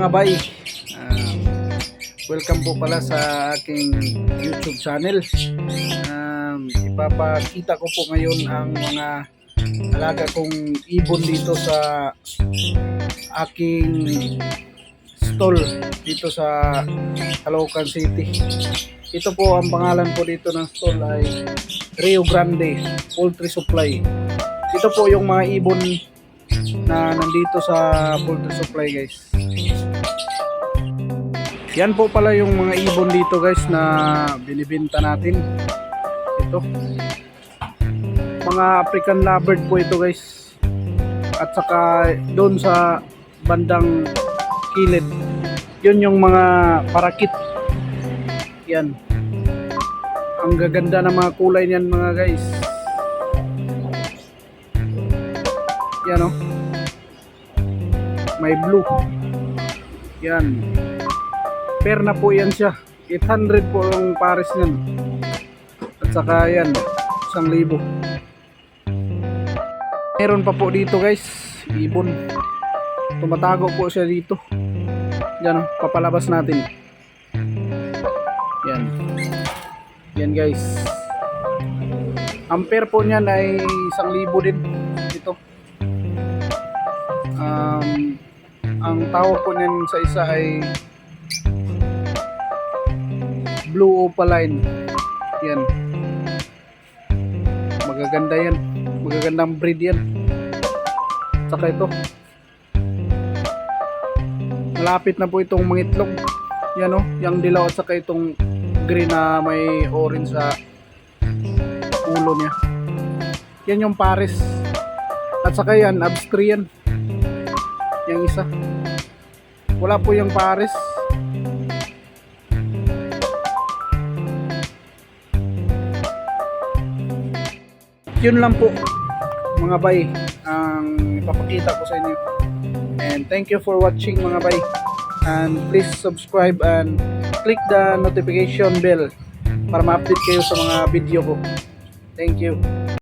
mga bay, welcome po pala sa aking YouTube channel. Ipapakita ko po ngayon ang mga alaga kong ibon dito sa aking stall dito sa Caloocan City. Ito po ang pangalan po dito ng stall ay Rio Grande Poultry Supply. Ito po yung mga ibon na nandito sa poultry supply, guys. Yan po pala yung mga ibon dito, guys, na binibenta natin. Ito mga African lovebird po ito, guys. At saka doon sa bandang kilid, yun yung mga parakit. Yan, ang gaganda ng mga kulay niyan, mga guys. Yan, oh, may blue. Yan, pair na po yan siya. 800 po yung pares niyan. At saka yan, 1,000. Meron pa po dito, guys, ibon. Tumatago po siya dito. Yan, oh, papalabas natin. Yan. Yan, guys. Ang pair po niyan ay 1,000 din. Ito. Ang tawag po niyan sa isa ay blue opaline. Yan, magaganda yan, magagandang breed yan. Saka ito, malapit na po itong mangitlog. Yan, oh, yung dilaw at saka itong green na may orange sa ulo niya. Yan yung pares. At saka yan, Austrian. Yung isa, wala po yung pares. Yun lang po, mga bay, ang ipapakita ko sa inyo. And thank you for watching, mga bay. And please subscribe and click the notification bell para ma-update kayo sa mga video ko. Thank you.